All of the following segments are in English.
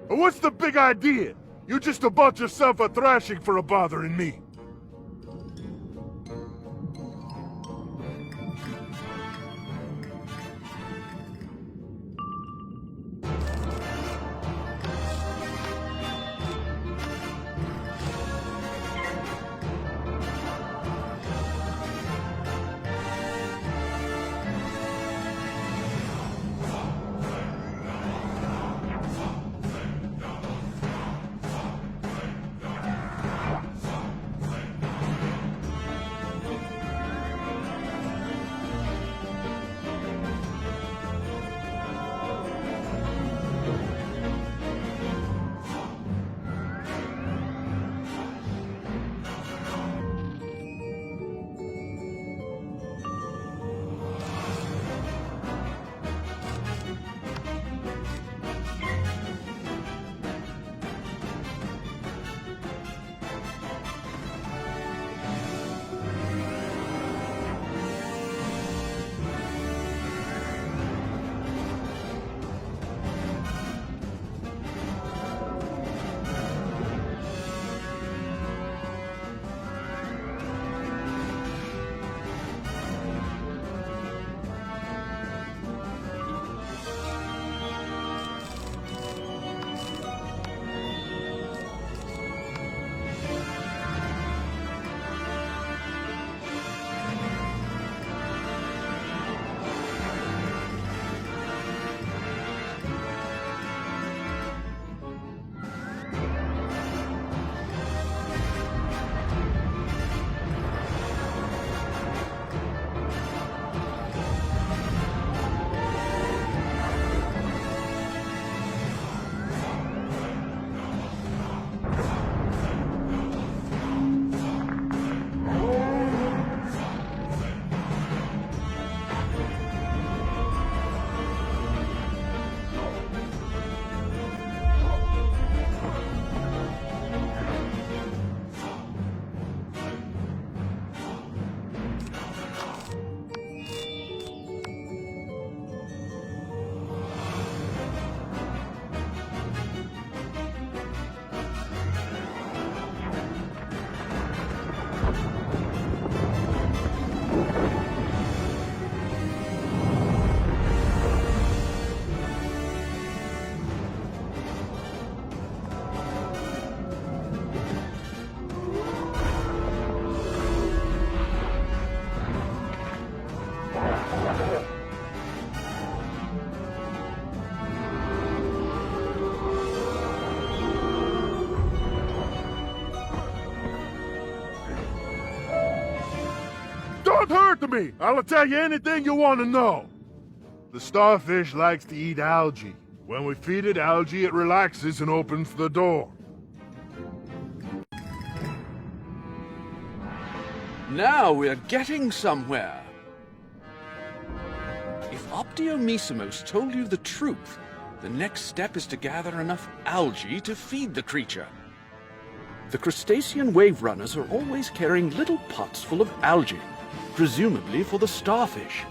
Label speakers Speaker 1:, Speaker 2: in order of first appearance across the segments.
Speaker 1: What's the big idea? You just a bunch of self-a-thrashing for a bothering me. Don't hurt me! I'll tell you anything you want to know. The starfish likes to eat algae. When we feed it algae, it relaxes and opens the door.
Speaker 2: Now we're getting somewhere. If Optiomissimos told you the truth, the next step is to gather enough algae to feed the creature. The crustacean wave runners are always carrying little pots full of algae, presumably for the starfish.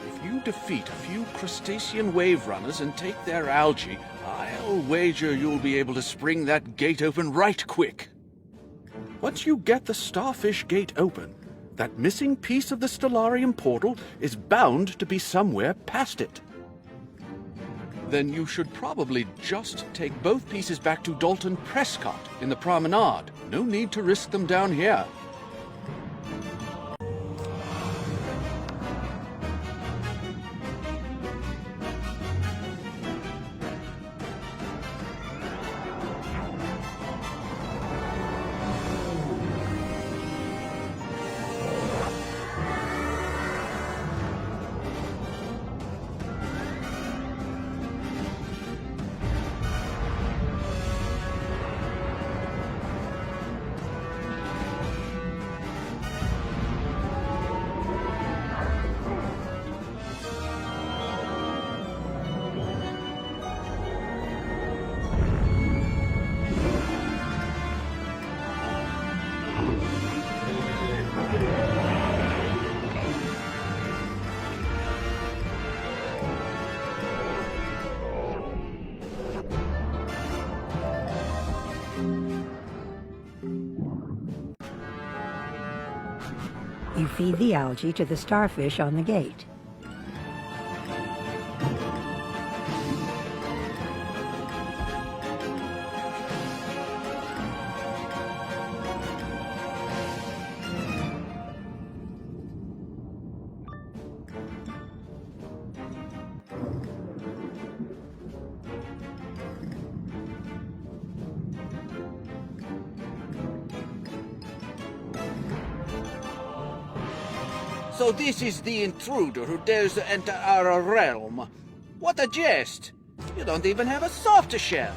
Speaker 2: If you defeat a few crustacean wave runners and take their algae, I'll wager you'll be able to spring that gate open right quick. Once you get the starfish gate open, that missing piece of the Stellarium portal is bound to be somewhere past it. Then you should probably just take both pieces back to Dalton Prescott in the promenade. No need to risk them down here.
Speaker 3: You feed the algae to the starfish on the gate.
Speaker 4: So this is the intruder who dares to enter our realm. What a jest! You don't even have a soft shell.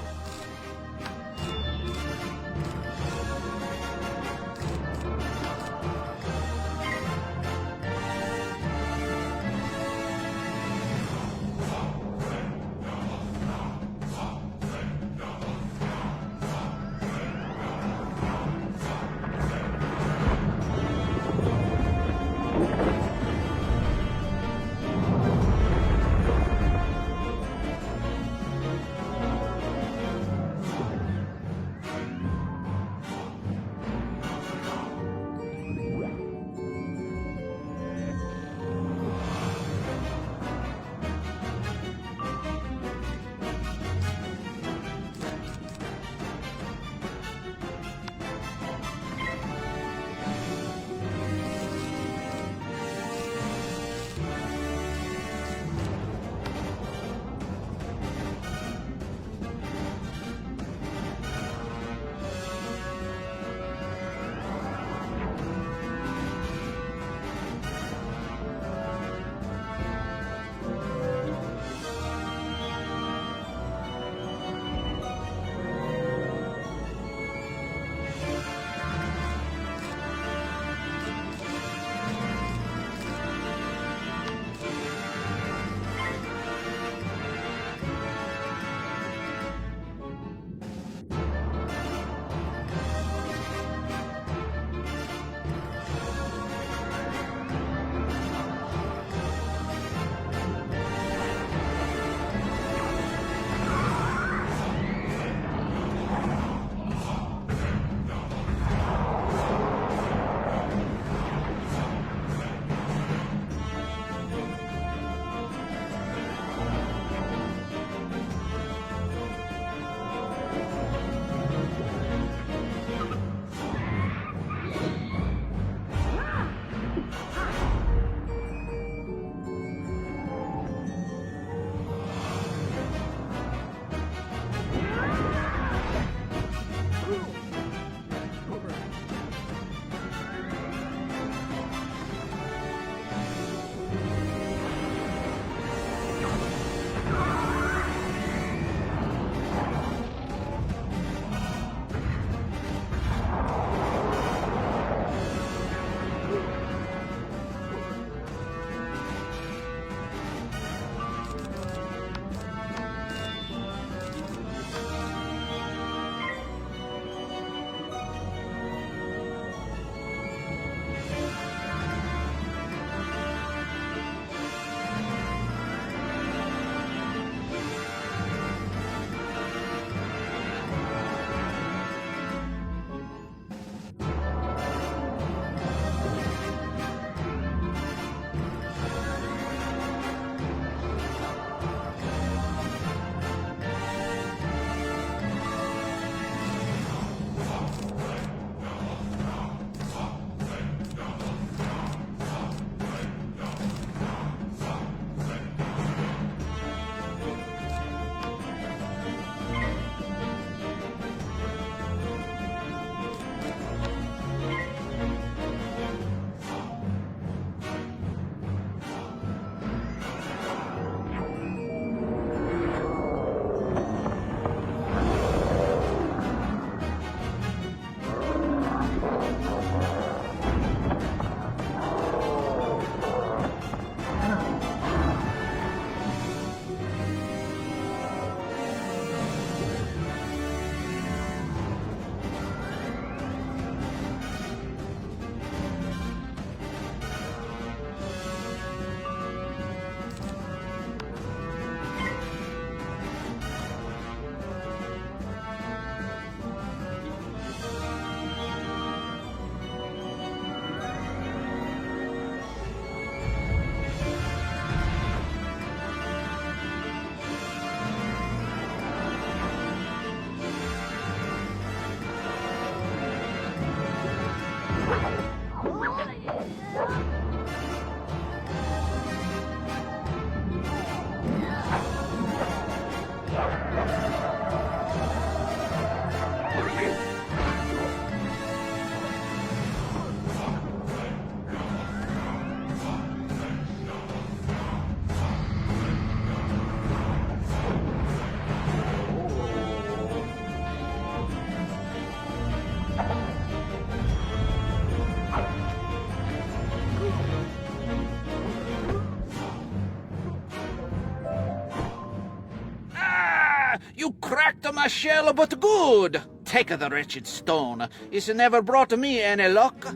Speaker 4: cracked my shell, but good. Take the wretched stone. It's never brought me any luck.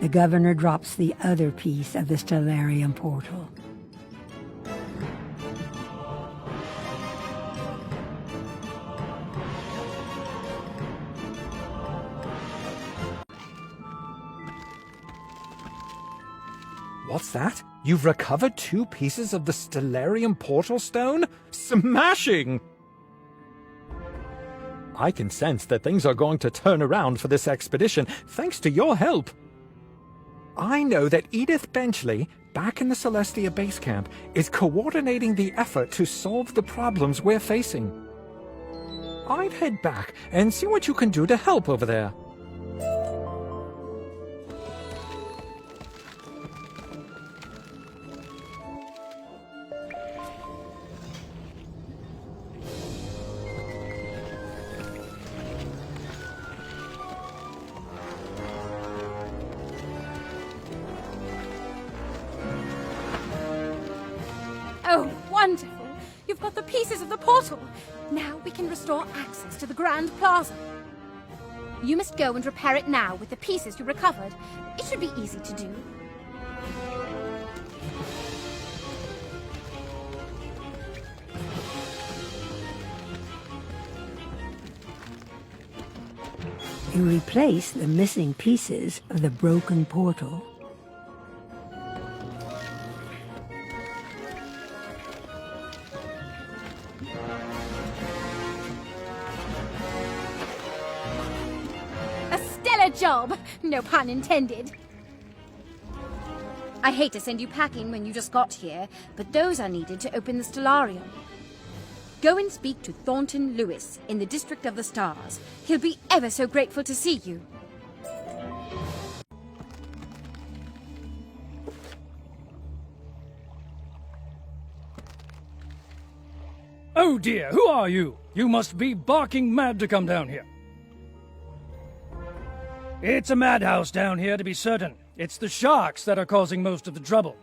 Speaker 3: The governor drops the other piece of the Stellarium portal.
Speaker 5: What's that? You've recovered 2 pieces of the Stellarium portal stone? Smashing! I can sense that things are going to turn around for this expedition, thanks to your help. I know that Edith Benchley, back in the Celestia base camp, is coordinating the effort to solve the problems we're facing. I'd head back and see what you can do to help over there.
Speaker 6: Oh, wonderful! You've got the pieces of the portal! Now we can restore access to the Grand Plaza. You must go and repair it now with the pieces you recovered. It should be easy to do.
Speaker 3: You replace the missing pieces of the broken portal.
Speaker 6: A stellar job! No pun intended. I hate to send you packing when you just got here, but those are needed to open the Stellarium. Go and speak to Thornton Lewis in the District of the Stars. He'll be ever so grateful to see you.
Speaker 7: Oh dear, who are you? You must be barking mad to come down here. It's a madhouse down here, to be certain. It's the Sharks that are causing most of the trouble.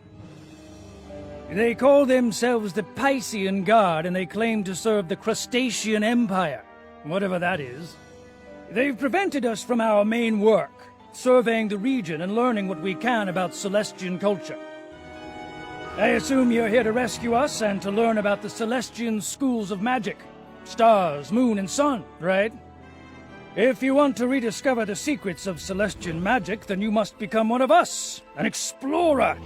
Speaker 7: They call themselves the Piscean Guard, and they claim to serve the Crustacean Empire, whatever that is. They've prevented us from our main work, surveying the region and learning what we can about Celestian culture. I assume you're here to rescue us and to learn about the Celestian schools of magic. Stars, moon, and sun, right? If you want to rediscover the secrets of Celestian magic, then you must become one of us, an explorer.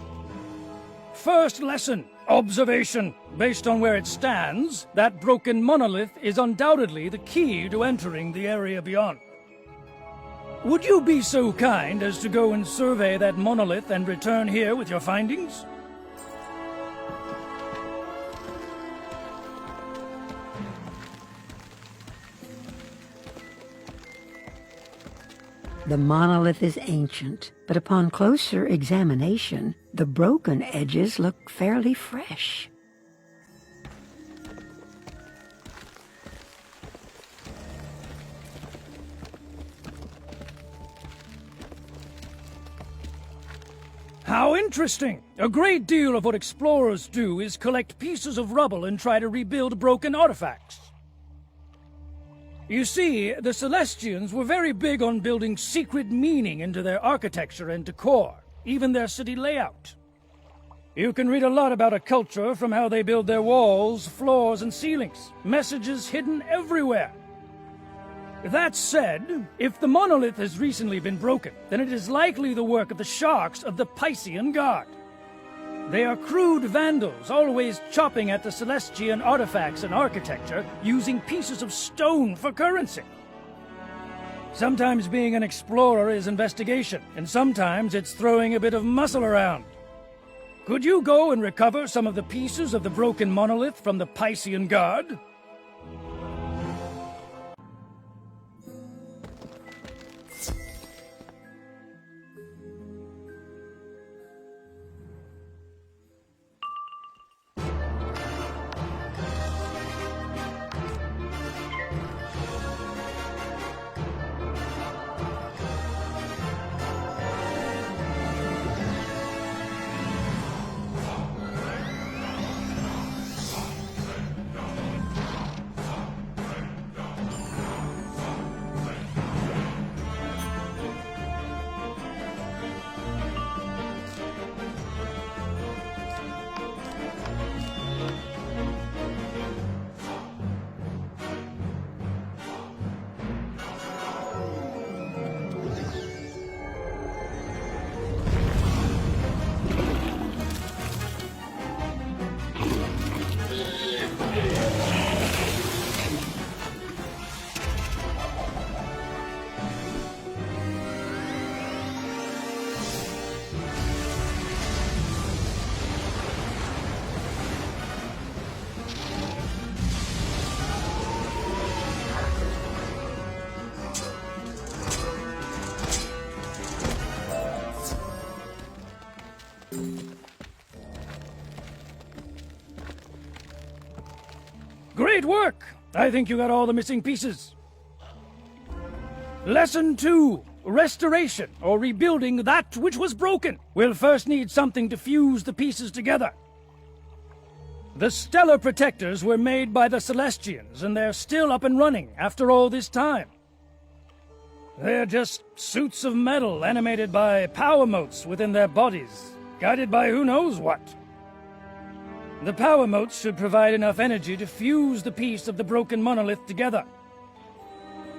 Speaker 7: First lesson, observation. Based on where it stands, that broken monolith is undoubtedly the key to entering the area beyond. Would you be so kind as to go and survey that monolith and return here with your findings?
Speaker 3: The monolith is ancient, but upon closer examination, the broken edges look fairly fresh.
Speaker 7: How interesting! A great deal of what explorers do is collect pieces of rubble and try to rebuild broken artifacts. You see, the Celestians were very big on building secret meaning into their architecture and decor, even their city layout. You can read a lot about a culture from how they build their walls, floors, and ceilings. Messages hidden everywhere. That said, if the monolith has recently been broken, then it is likely the work of the Sharks of the Piscean Guard. They are crude vandals, always chopping at the Celestian artifacts and architecture, using pieces of stone for currency. Sometimes being an explorer is investigation, and sometimes it's throwing a bit of muscle around. Could you go and recover some of the pieces of the broken monolith from the Piscean Guard? I think you got all the missing pieces. Lesson 2. Restoration, or rebuilding that which was broken. We'll first need something to fuse the pieces together. The stellar protectors were made by the Celestians, and they're still up and running after all this time. They're just suits of metal animated by power motes within their bodies, guided by who knows what. The power motes should provide enough energy to fuse the piece of the broken monolith together.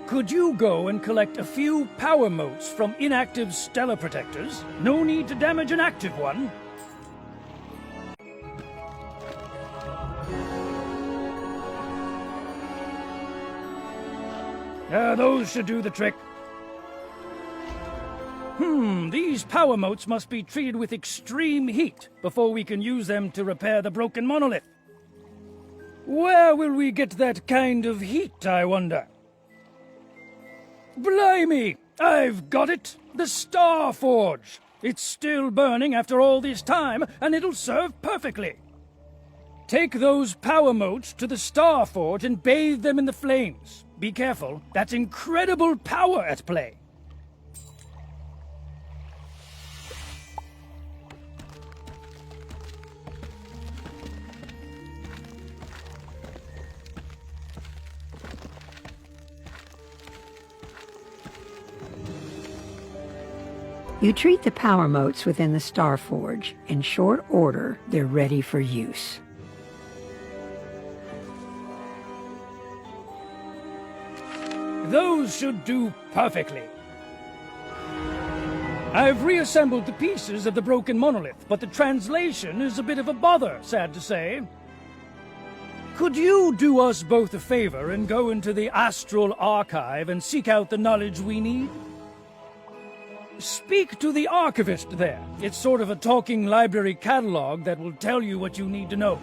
Speaker 7: Could you go and collect a few power motes from inactive stellar protectors? No need to damage an active one. Those should do the trick. These power motes must be treated with extreme heat before we can use them to repair the broken monolith. Where will we get that kind of heat, I wonder? Blimey! I've got it! The Star Forge! It's still burning after all this time, and it'll serve perfectly. Take those power motes to the Star Forge and bathe them in the flames. Be careful, that's incredible power at play.
Speaker 3: You treat the power motes within the Star Forge. In short order, they're ready for use.
Speaker 7: Those should do perfectly. I've reassembled the pieces of the broken monolith, but the translation is a bit of a bother, sad to say. Could you do us both a favor and go into the Astral Archive and seek out the knowledge we need? Speak to the archivist there. It's sort of a talking library catalog that will tell you what you need to know.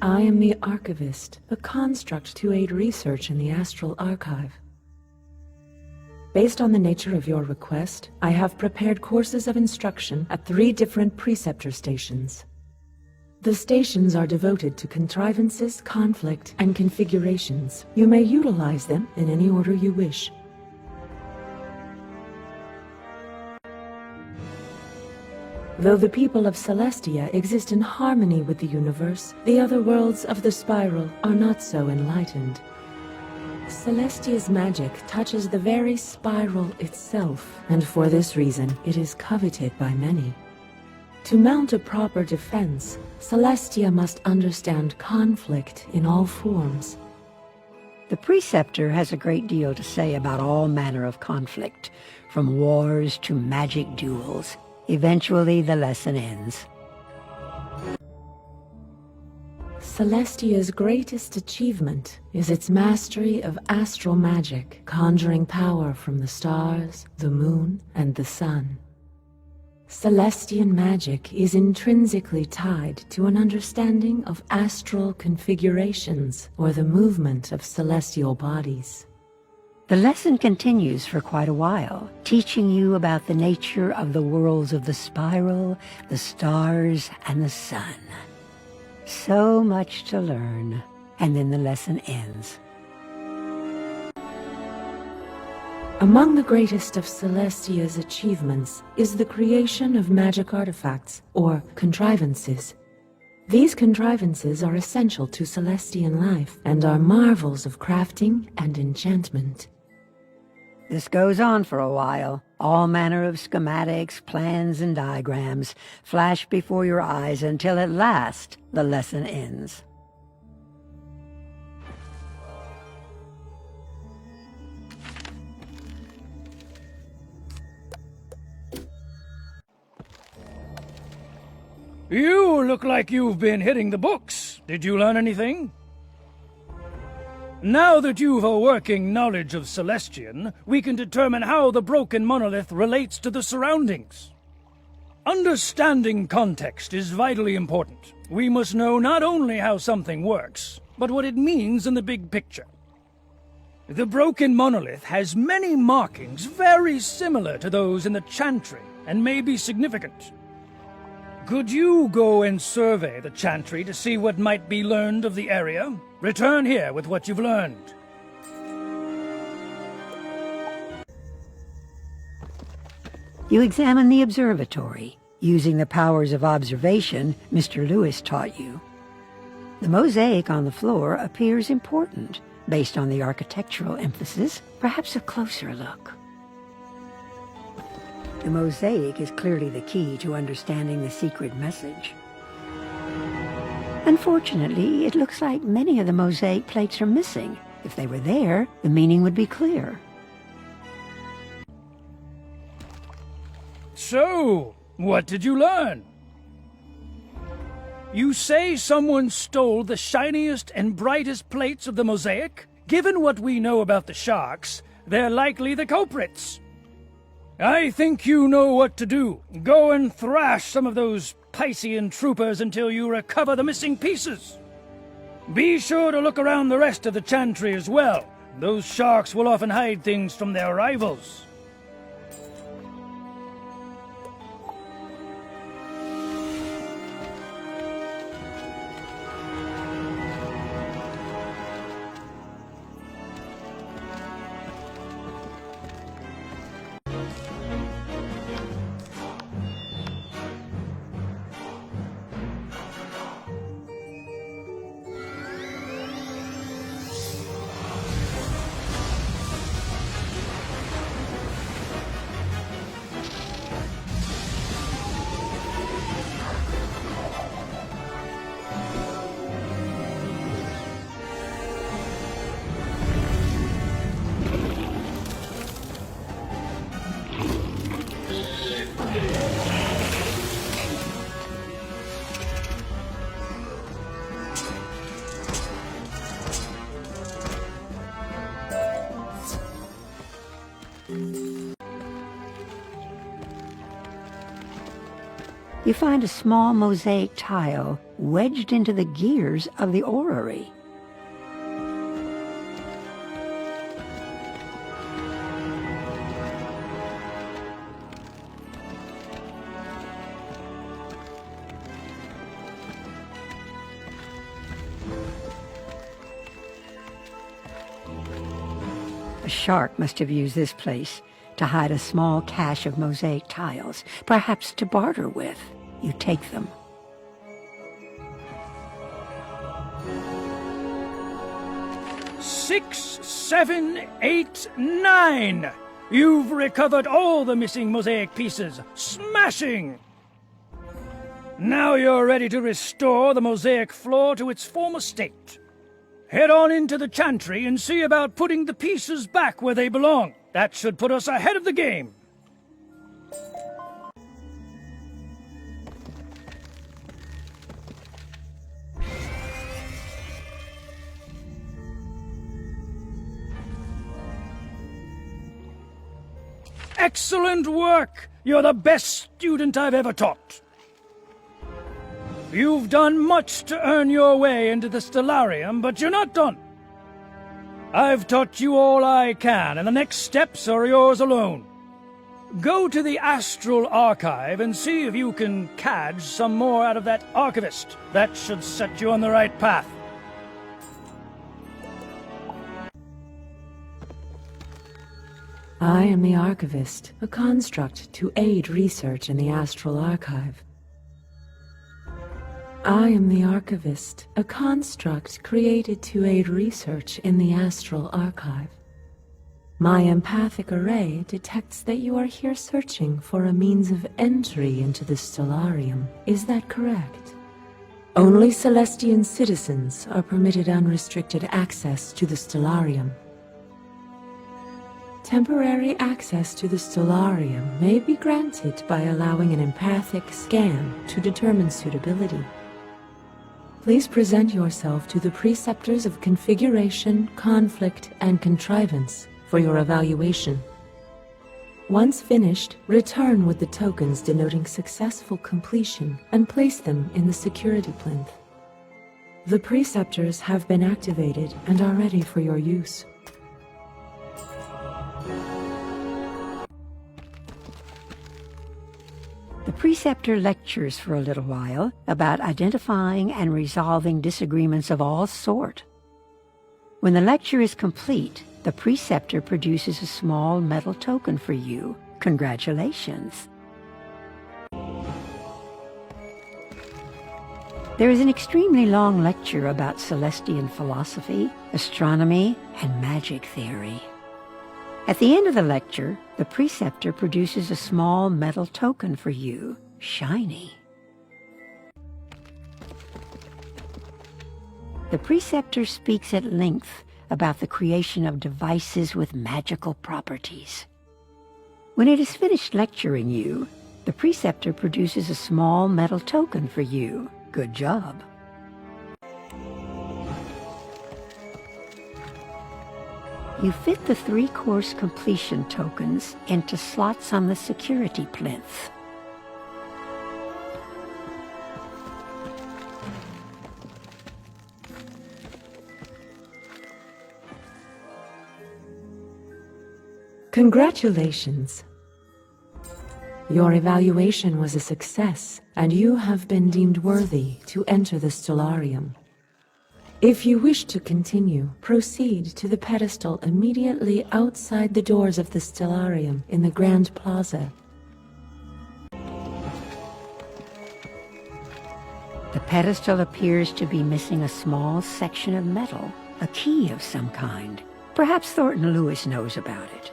Speaker 8: I am the Archivist, a construct to aid research in the Astral Archive. Based on the nature of your request, I have prepared courses of instruction at 3 different preceptor stations. The stations are devoted to contrivances, conflict, and configurations. You may utilize them in any order you wish. Though the people of Celestia exist in harmony with the universe, the other worlds of the spiral are not so enlightened. Celestia's magic touches the very spiral itself, and for this reason it is coveted by many. To mount a proper defense, Celestia must understand conflict in all forms.
Speaker 3: The preceptor has a great deal to say about all manner of conflict, from wars to magic duels. Eventually, the lesson ends.
Speaker 8: Celestia's greatest achievement is its mastery of astral magic, conjuring power from the stars, the moon, and the sun. Celestian magic is intrinsically tied to an understanding of astral configurations, or the movement of celestial bodies.
Speaker 3: The lesson continues for quite a while, teaching you about the nature of the worlds of the spiral, the stars, and the sun. So much to learn, and then the lesson ends.
Speaker 8: Among the greatest of Celestia's achievements is the creation of magic artifacts, or contrivances. These contrivances are essential to Celestian life, and are marvels of crafting and enchantment.
Speaker 3: This goes on for a while. All manner of schematics, plans, and diagrams flash before your eyes until at last the lesson ends.
Speaker 7: You look like you've been hitting the books. Did you learn anything? Now that you've a working knowledge of Celestian, we can determine how the broken monolith relates to the surroundings. Understanding context is vitally important. We must know not only how something works, but what it means in the big picture. The broken monolith has many markings very similar to those in the chantry, and may be significant. Could you go and survey the chantry to see what might be learned of the area? Return here with what you've learned.
Speaker 3: You examine the observatory, using the powers of observation Mr. Lewis taught you. The mosaic on the floor appears important, based on the architectural emphasis. Perhaps a closer look. The mosaic is clearly the key to understanding the secret message. Unfortunately, it looks like many of the mosaic plates are missing. If they were there, the meaning would be clear.
Speaker 7: So, what did you learn? You say someone stole the shiniest and brightest plates of the mosaic? Given what we know about the sharks, they're likely the culprits. I think you know what to do. Go and thrash some of those Piscean troopers until you recover the missing pieces. Be sure to look around the rest of the chantry as well. Those sharks will often hide things from their rivals.
Speaker 3: You find a small mosaic tile wedged into the gears of the orrery. A shark must have used this place to hide a small cache of mosaic tiles, perhaps to barter with. You take them.
Speaker 7: Six, 7, 8, 9! You've recovered all the missing mosaic pieces. Smashing! Now you're ready to restore the mosaic floor to its former state. Head on into the chantry and see about putting the pieces back where they belong. That should put us ahead of the game. Excellent work! You're the best student I've ever taught. You've done much to earn your way into the Stellarium, but you're not done. I've taught you all I can, and the next steps are yours alone. Go to the Astral Archive and see if you can cadge some more out of that archivist. That should set you on the right path.
Speaker 8: I am the Archivist, a construct to aid research in the Astral Archive. I am the Archivist, a construct created to aid research in the Astral Archive. My empathic array detects that you are here searching for a means of entry into the Stellarium. Is that correct? Only Celestian citizens are permitted unrestricted access to the Stellarium. Temporary access to the Stellarium may be granted by allowing an empathic scan to determine suitability. Please present yourself to the preceptors of configuration, conflict, and contrivance for your evaluation. Once finished, return with the tokens denoting successful completion and place them in the security plinth. The preceptors have been activated and are ready for your use.
Speaker 3: The preceptor lectures for a little while about identifying and resolving disagreements of all sort. When the lecture is complete, the preceptor produces a small metal token for you. Congratulations! There is an extremely long lecture about Celestian philosophy, astronomy, and magic theory. At the end of the lecture, the preceptor produces a small metal token for you, shiny. The preceptor speaks at length about the creation of devices with magical properties. When it is finished lecturing you, the preceptor produces a small metal token for you. Good job. You fit the 3-course completion tokens into slots on the security plinth.
Speaker 8: Congratulations. Your evaluation was a success, and you have been deemed worthy to enter the Stellarium. If you wish to continue, proceed to the pedestal immediately outside the doors of the Stellarium in the Grand Plaza.
Speaker 3: The pedestal appears to be missing a small section of metal, a key of some kind. Perhaps Thornton Lewis knows about it.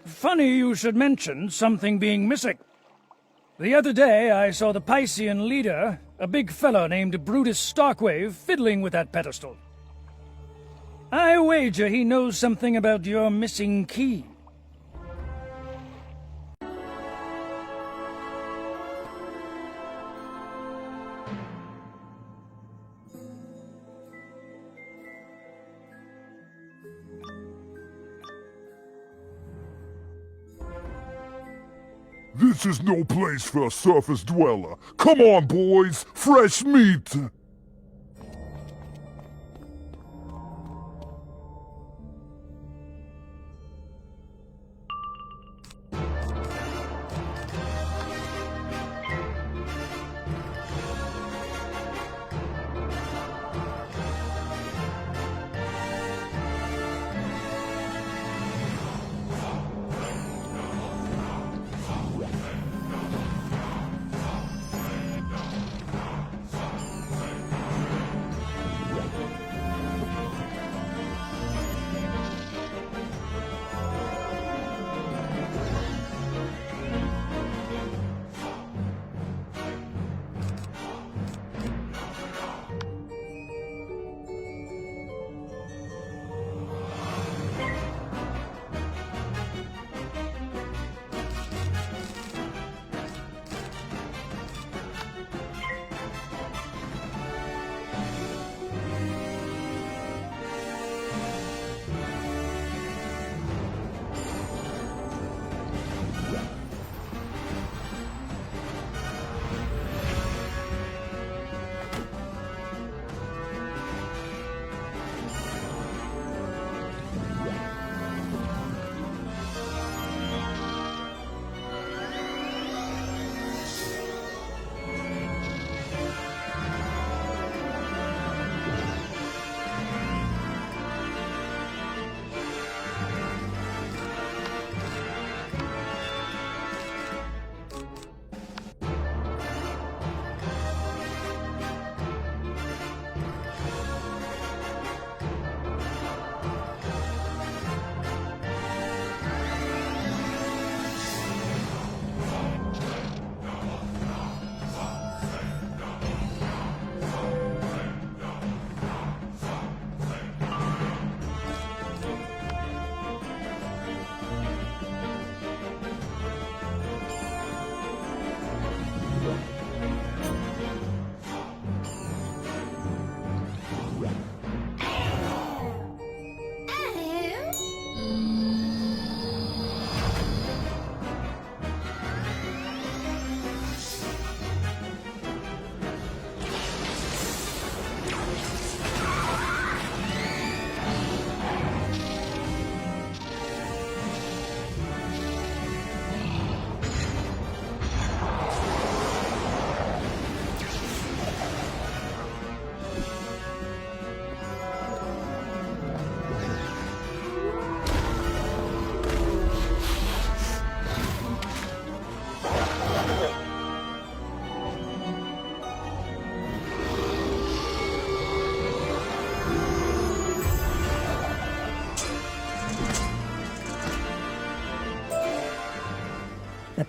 Speaker 7: Funny you should mention something being missing. The other day I saw the Piscean leader, a big fellow named Brutus Starkwave, fiddling with that pedestal. I wager he knows something about your missing key.
Speaker 1: This is no place for a surface dweller. Come on, boys! Fresh meat!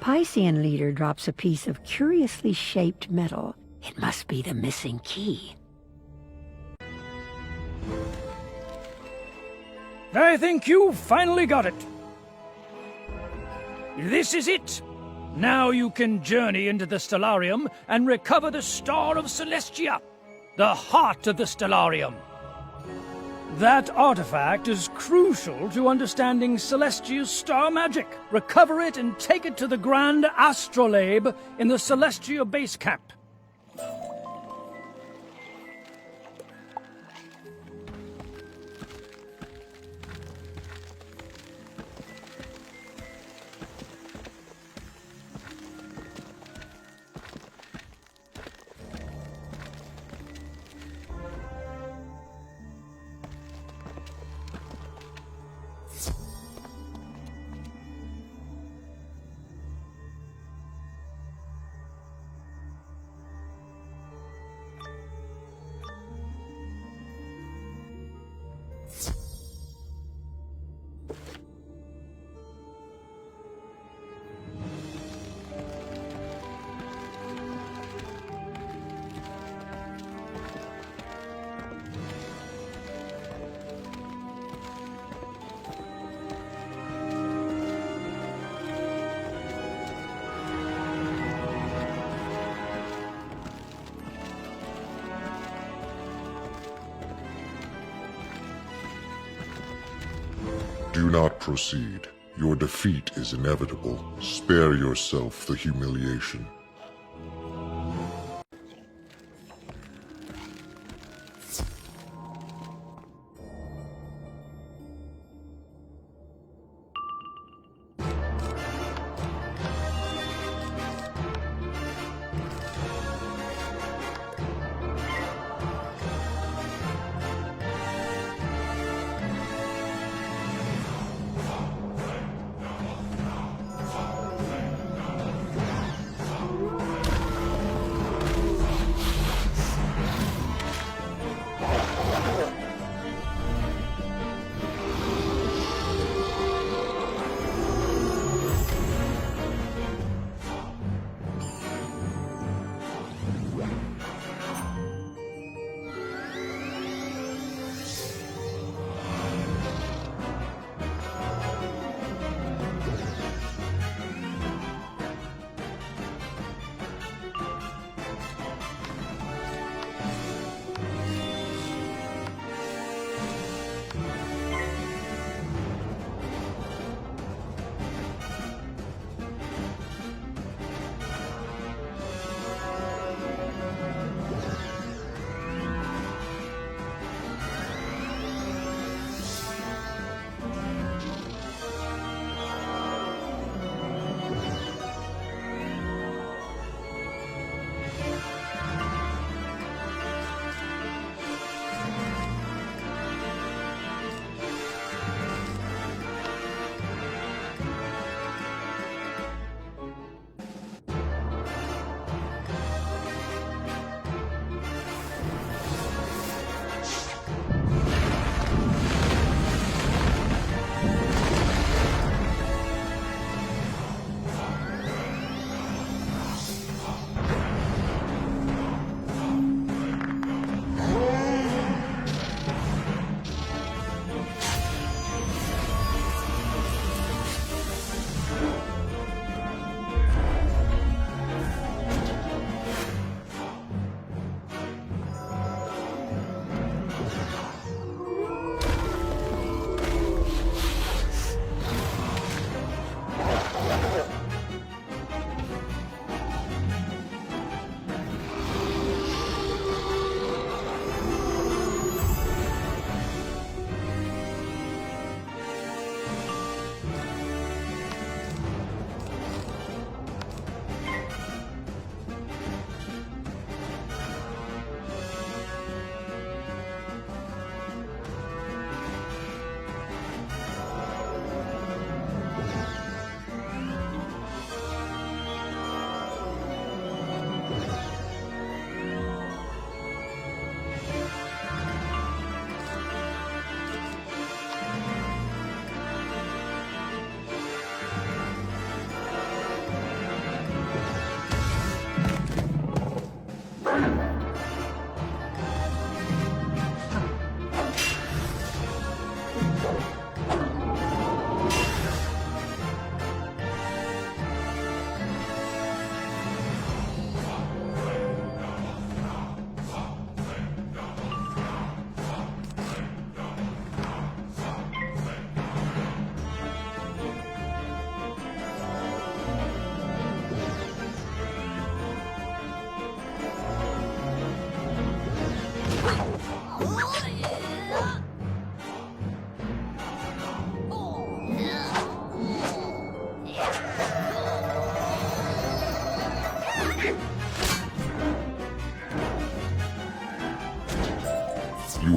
Speaker 3: Piscean leader drops a piece of curiously shaped metal. It must be the missing key.
Speaker 7: I think you finally got it. This is it. Now you can journey into the Stellarium and recover the Star of Celestia, the heart of the Stellarium. That artifact is crucial to understanding Celestia's star magic. Recover it and take it to the Grand Astrolabe in the Celestia base camp.
Speaker 9: Do not proceed. Your defeat is inevitable. Spare yourself the humiliation.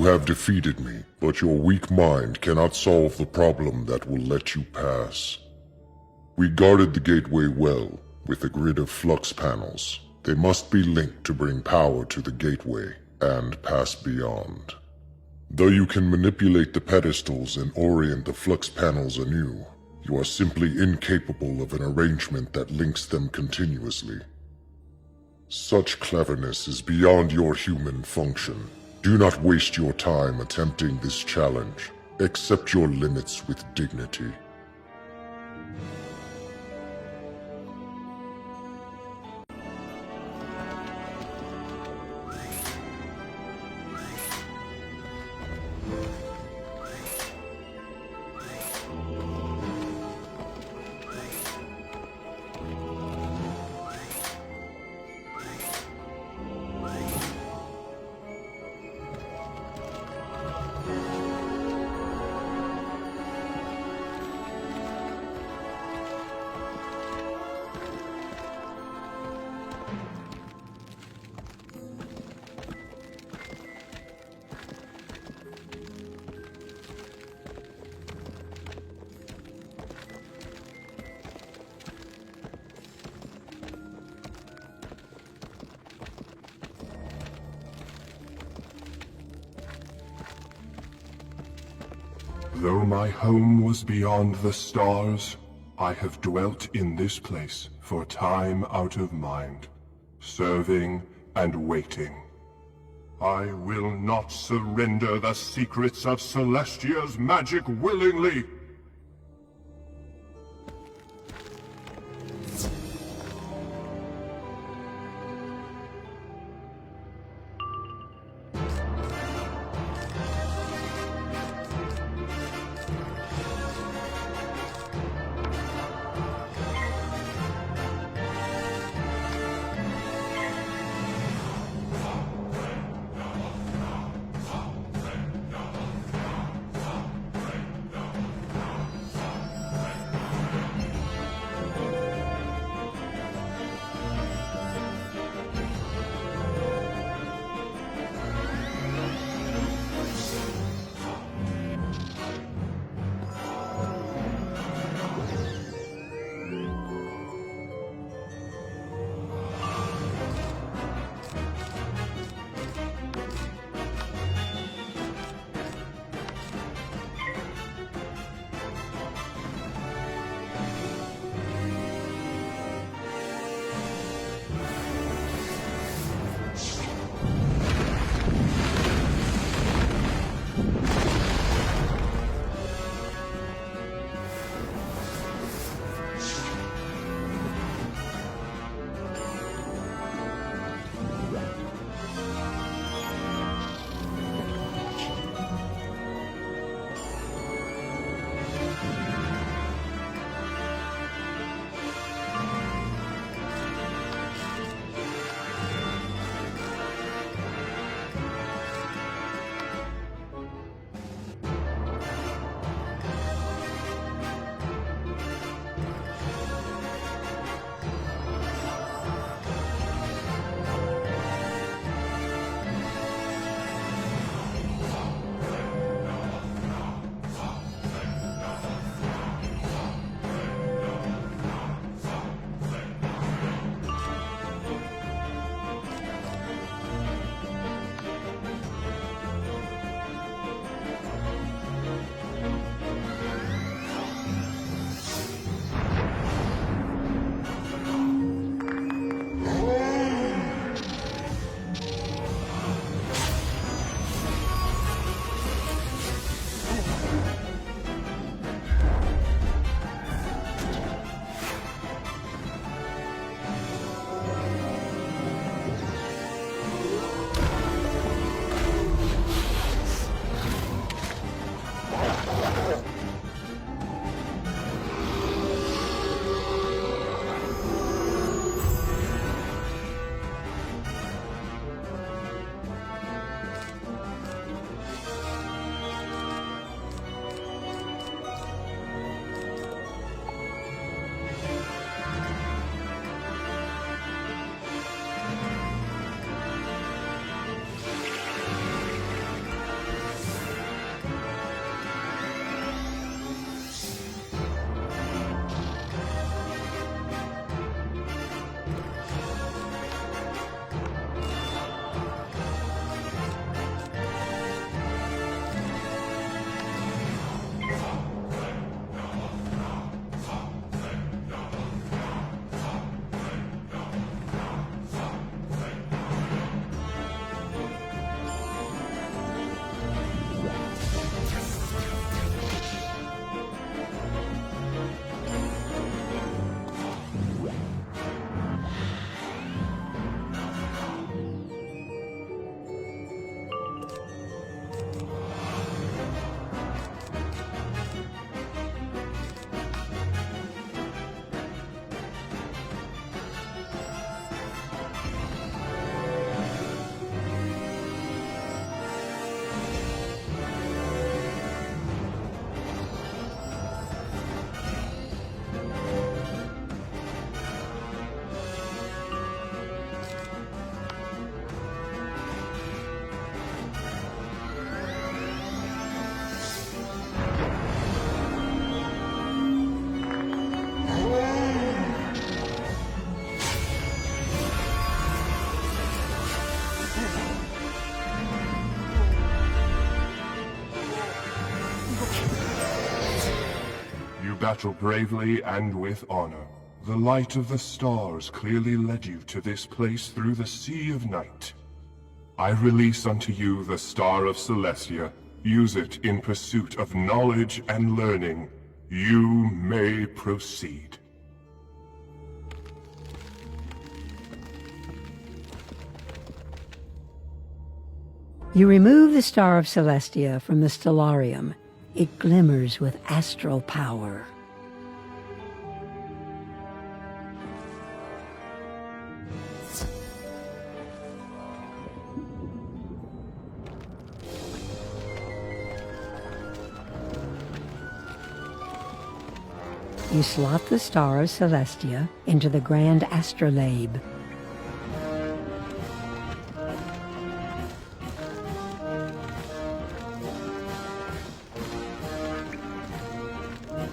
Speaker 9: You have defeated me, but your weak mind cannot solve the problem that will let you pass. We guarded the gateway well, with a grid of flux panels. They must be linked to bring power to the gateway and pass beyond. Though you can manipulate the pedestals and orient the flux panels anew, you are simply incapable of an arrangement that links them continuously. Such cleverness is beyond your human function. Do not waste your time attempting this challenge. Accept your limits with dignity.
Speaker 10: Though my home was beyond the stars, I have dwelt in this place for time out of mind, serving and waiting. I will not surrender the secrets of Celestia's magic willingly. battle bravely and with honor. The light of the stars clearly led you to this place through the sea of night. I release unto you the Star of Celestia. Use it in pursuit of knowledge and learning. You may proceed.
Speaker 3: You remove the Star of Celestia from the Stellarium. It glimmers with astral power. You slot the Star of Celestia into the Grand Astrolabe.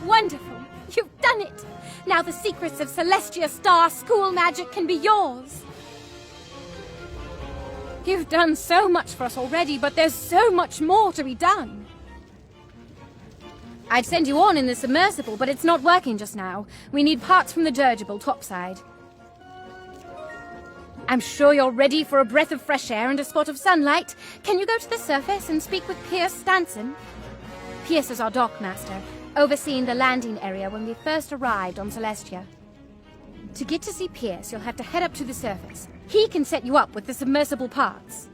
Speaker 6: Wonderful! You've done it! Now the secrets of Celestia Star school magic can be yours! You've done so much for us already, but there's so much more to be done! I'd send you on in the submersible, but it's not working just now. We need parts from the dirigible topside. I'm sure you're ready for a breath of fresh air and a spot of sunlight. Can you go to the surface and speak with Pierce Stanson? Pierce is our dockmaster, overseeing the landing area when we first arrived on Celestia. To get to see Pierce, you'll have to head up to the surface. He can set you up with the submersible parts.